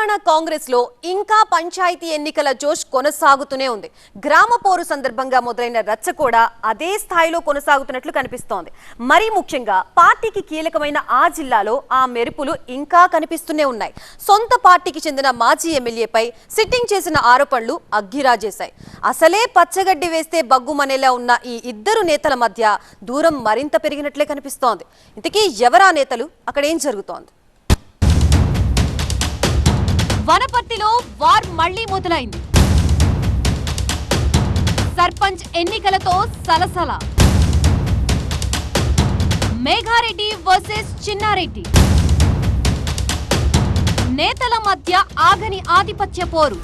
తెలంగాణ కాంగ్రెస్ లో ఇంకా పంచాయతీ ఎన్నికల జోష్ కొనసాగుతూనే ఉంది. గ్రామ పోరు సందర్భంగా మొదలైన రచ్చ కూడా అదే స్థాయిలో కొనసాగుతున్నట్లు కనిపిస్తోంది. మరీ ముఖ్యంగా పార్టీకి కీలకమైన ఆ జిల్లాలో ఆ మెరుపులు ఇంకా కనిపిస్తూనే ఉన్నాయి. సొంత పార్టీకి చెందిన మాజీ ఎమ్మెల్యేపై సిట్టింగ్ చేసిన ఆరోపణలు అగ్గిరాజేశాయి. అసలే పచ్చగడ్డి వేస్తే బగ్గుమనేలా ఉన్న ఈ ఇద్దరు నేతల మధ్య దూరం మరింత పెరిగినట్లే కనిపిస్తోంది. ఇంతకీ ఎవరా నేతలు, అక్కడేం జరుగుతోంది? వనపర్తిలో వార్ మళ్లీ మొదలైంది. సర్పంచ్ ఎన్నికలతో సలసల. మేఘారెడ్డి వర్సెస్ చిన్నారెడ్డి. నేతల మధ్య ఆగని ఆధిపత్య పోరు.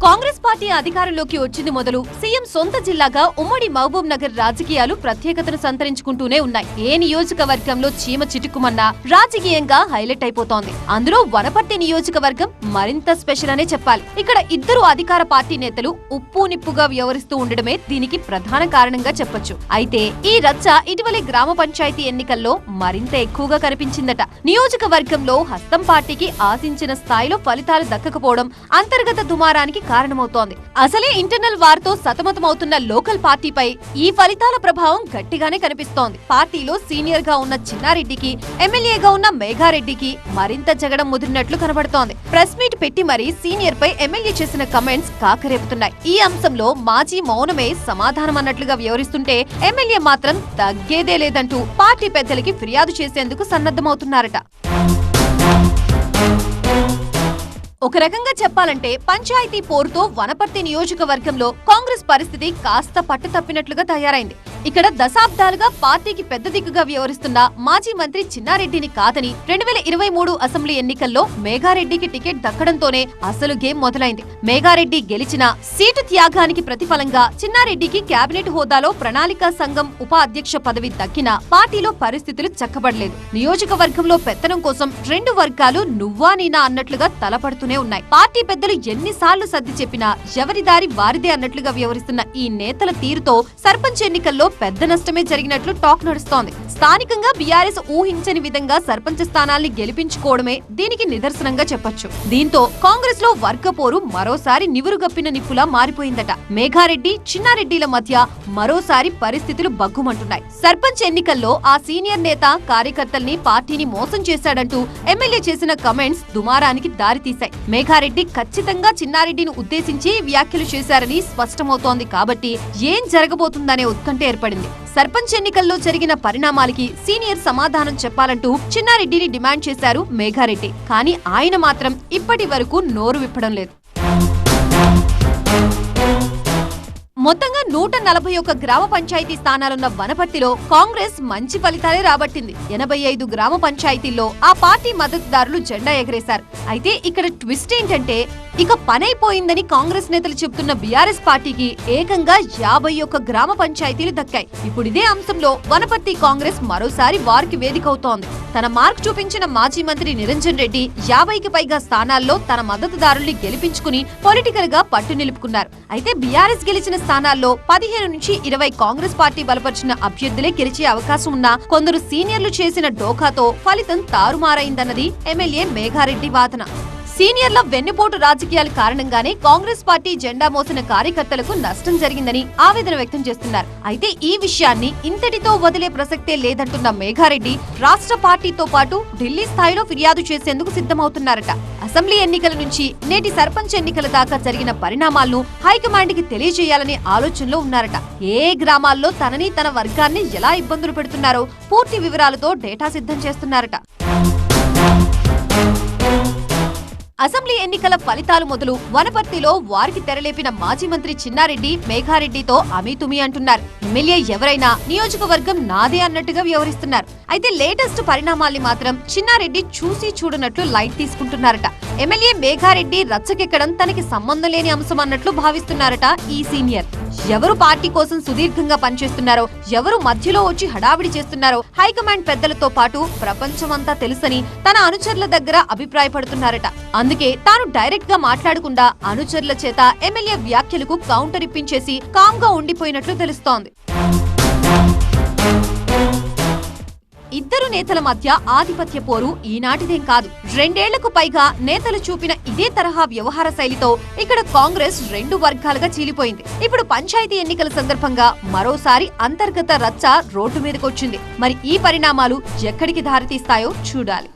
కాంగ్రెస్ పార్టీ అధికారంలోకి వచ్చింది మొదలు సీఎం సొంత జిల్లాగా ఉమ్మడి మహబూబ్ నగర్ రాజకీయాలు ప్రత్యేకతను సంతరించుకుంటూనే ఉన్నాయి. ఏ నియోజకవర్గంలో చీమ చిటుకుమన్నా రాజకీయంగా హైలైట్ అయిపోతోంది. అందులో వనపర్తి నియోజకవర్గం మరింత స్పెషల్ అనే చెప్పాలి. ఇక్కడ ఇద్దరు అధికార పార్టీ నేతలు ఉప్పు నిప్పుగా వ్యవహరిస్తూ ఉండడమే దీనికి ప్రధాన కారణంగా చెప్పొచ్చు. అయితే ఈ రచ్చ ఇటీవలే గ్రామ పంచాయతీ ఎన్నికల్లో మరింత ఎక్కువగా కనిపించిందట. నియోజకవర్గంలో హస్తం పార్టీకి ఆశించిన స్థాయిలో ఫలితాలు దక్కకపోవడం అంతర్గత దుమారానికి కారణమవుతోంది. అసలే ఇంటర్నల్ వార్తో సతమతమవుతున్న లోకల్ పార్టీపై ఈ ఫలితాల ప్రభావం గట్టిగానే కనిపిస్తోంది. పార్టీలో సీనియర్ గా ఉన్న చిన్నారెడ్డికి, ఎమ్మెల్యేగా ఉన్న మేఘారెడ్డికి మరింత జగడం ముదిరినట్లు కనబడుతోంది. ప్రెస్ మీట్ పెట్టి మరీ సీనియర్ పై ఎమ్మెల్యే చేసిన కమెంట్స్ కాకరేపుతున్నాయి. ఈ అంశంలో మాజీ మౌనమే సమాధానం అన్నట్లుగా వ్యవహరిస్తుంటే ఎమ్మెల్యే మాత్రం తగ్గేదే లేదంటూ పార్టీ పెద్దలకి ఫిర్యాదు చేసేందుకు సన్నద్ధమవుతున్నారట. ఒక రకంగా చెప్పాలంటే పంచాయతీ పోరుతో వనపర్తి నియోజకవర్గంలో కాంగ్రెస్ పరిస్థితి కాస్త పట్టు తప్పినట్లుగా తయారైంది. ఇక్కడ దశాబ్దాలుగా పార్టీకి పెద్ద దిక్కుగా వ్యవహరిస్తున్న మాజీ మంత్రి చిన్నారెడ్డిని కాదని 2023 అసెంబ్లీ ఎన్నికల్లో మేఘారెడ్డికి టికెట్ దక్కడంతోనే అసలు గేమ్ మొదలైంది. మేఘారెడ్డి గెలిచిన సీటు త్యాగానికి ప్రతిఫలంగా చిన్నారెడ్డికి కేబినెట్ హోదాలో ప్రణాళికా సంఘం ఉప అధ్యక్ష పదవి దక్కినా పార్టీలో పరిస్థితులు చక్కబడలేదు. నియోజకవర్గంలో పెత్తనం కోసం రెండు వర్గాలు నువ్వా నీనా అన్నట్లుగా తలపడుతున్నాయి. పార్టీ పెద్దలు ఎన్నిసార్లు సర్ది చెప్పినా ఎవరి దారి వారిదే అన్నట్లుగా వ్యవహరిస్తున్న ఈ నేతల తీరుతో సర్పంచ్ ఎన్నికల్లో పెద్ద నష్టమే జరిగినట్లు టాక్ నడుస్తోంది. స్థానికంగా బీఆర్ఎస్ ఊహించని విధంగా సర్పంచ్ స్థానాల్ని గెలిపించుకోవడమే దీనికి నిదర్శనంగా చెప్పొచ్చు. దీంతో కాంగ్రెస్ లో వర్గపోరు మరోసారి నివురుగప్పిన నిప్పులా మారిపోయిందట. మేఘారెడ్డి, చిన్నారెడ్డిల మధ్య మరోసారి పరిస్థితులు బగ్గుమంటున్నాయి. సర్పంచ్ ఎన్నికల్లో ఆ సీనియర్ నేత కార్యకర్తల్ని, పార్టీని మోసం చేశాడంటూ ఎమ్మెల్యే చేసిన కమెంట్స్ దుమారానికి దారితీశాయి. మేఘారెడ్డి ఖచ్చితంగా చిన్నారెడ్డిని ఉద్దేశించి వ్యాఖ్యలు చేశారని స్పష్టమవుతోంది. కాబట్టి ఏం జరగబోతుందనే ఉత్కంఠ ఏర్పడింది. సర్పంచ్ ఎన్నికల్లో జరిగిన పరిణామాలకి సీనియర్ సమాధానం చెప్పాలంటూ చిన్నారెడ్డిని డిమాండ్ చేశారు మేఘారెడ్డి. కానీ ఆయన మాత్రం ఇప్పటి వరకు నోరు విప్పడం లేదు. మొత్తంగా 141 గ్రామ పంచాయతీ స్థానాలున్న వనపర్తిలో కాంగ్రెస్ మంచి ఫలితాలే రాబట్టింది. 85 గ్రామ పంచాయతీల్లో ఆ పార్టీ మద్దతుదారులు జెండా ఎగరేశారు. అయితే ఇక్కడ ట్విస్ట్ ఏంటంటే ఇక పనైపోయిందని కాంగ్రెస్ నేతలు చెబుతున్న బీఆర్ఎస్ పార్టీకి ఏకంగా 51 గ్రామ పంచాయతీలు దక్కాయి. ఇప్పుడు ఇదే అంశంలో వనపర్తి కాంగ్రెస్ మరోసారి వారికి వేదికవుతోంది. తన మార్క్ చూపించిన మాజీ మంత్రి నిరంజన్ రెడ్డి 50కి పైగా స్థానాల్లో తన మద్దతుదారుల్ని గెలిపించుకుని పొలిటికల్ గా పట్టు నిలుపుకున్నారు. అయితే బీఆర్ఎస్ గెలిచిన స్థానాల్లో 15 నుంచి 20 కాంగ్రెస్ పార్టీ బలపరిచిన అభ్యర్థులే గెలిచే అవకాశం ఉన్నా కొందరు సీనియర్లు చేసిన డోకాతో ఫలితం తారుమారైందన్నది ఎమ్మెల్యే మేఘారెడ్డి వాదన. సీనియర్ల వెన్నుపోటు రాజకీయాల కారణంగానే కాంగ్రెస్ పార్టీ జెండా మోసిన కార్యకర్తలకు నష్టం జరిగిందని ఆవేదన వ్యక్తం చేస్తున్నారు. అయితే ఈ విషయాన్ని ఇంతటితో వదిలే ప్రసక్తే లేదంటున్న మేఘారెడ్డి రాష్ట్ర పార్టీతో పాటు ఢిల్లీ స్థాయిలో ఫిర్యాదు చేసేందుకు సిద్ధమవుతున్నారట. అసెంబ్లీ ఎన్నికల నుంచి నేటి సర్పంచ్ ఎన్నికల దాకా జరిగిన పరిణామాలను హైకమాండ్ కి తెలియజేయాలనే ఆలోచనలో ఉన్నారట. ఏ గ్రామాల్లో తనని, తన వర్గాన్ని ఎలా ఇబ్బందులు పెడుతున్నారో పూర్తి వివరాలతో డేటా సిద్ధం చేస్తున్నారట. అసెంబ్లీ ఎన్నికల ఫలితాలు మొదలు వనపర్తిలో వారికి తెరలేపిన మాజీ మంత్రి చిన్నారెడ్డి మేఘారెడ్డితో అమీతుమీ అంటున్నారు. ఎమ్మెల్యే ఎవరైనా నియోజకవర్గం నాదే అన్నట్టుగా వ్యవహరిస్తున్నారు. అయితే లేటెస్ట్ పరిణామాల్ని మాత్రం చిన్నారెడ్డి చూసి చూడనట్లు లైట్ తీసుకుంటున్నారట. ఎమ్మెల్యే మేఘారెడ్డి రచ్చకెక్కడం తనకి సంబంధం లేని అంశం అన్నట్లు భావిస్తున్నారట ఈ సీనియర్. ఎవరు పార్టీ కోసం సుదీర్ఘంగా పనిచేస్తున్నారో, ఎవరు మధ్యలో వచ్చి హడావిడి చేస్తున్నారో హైకమాండ్ పెద్దలతో పాటు ప్రపంచమంతా తెలుసని తన అనుచరుల దగ్గర అభిప్రాయపడుతున్నారట. అందుకే తాను డైరెక్ట్ గా మాట్లాడకుండా అనుచరుల చేత ఎమ్మెల్యే వ్యాఖ్యలకు కౌంటర్ ఇప్పించేసి కామ్ గా ఉండిపోయినట్లు తెలుస్తోంది. ఇద్దరు నేతల మధ్య ఆధిపత్య పోరు ఈనాటిదేం కాదు. 2 ఏళ్లకు పైగా నేతలు చూపిన ఇదే తరహా వ్యవహార శైలితో ఇక్కడ కాంగ్రెస్ 2 వర్గాలుగా చీలిపోయింది. ఇప్పుడు పంచాయతీ ఎన్నికల సందర్భంగా మరోసారి అంతర్గత రచ్చ రోడ్డు మీదకొచ్చింది. మరి ఈ పరిణామాలు ఎక్కడికి దారితీస్తాయో చూడాలి.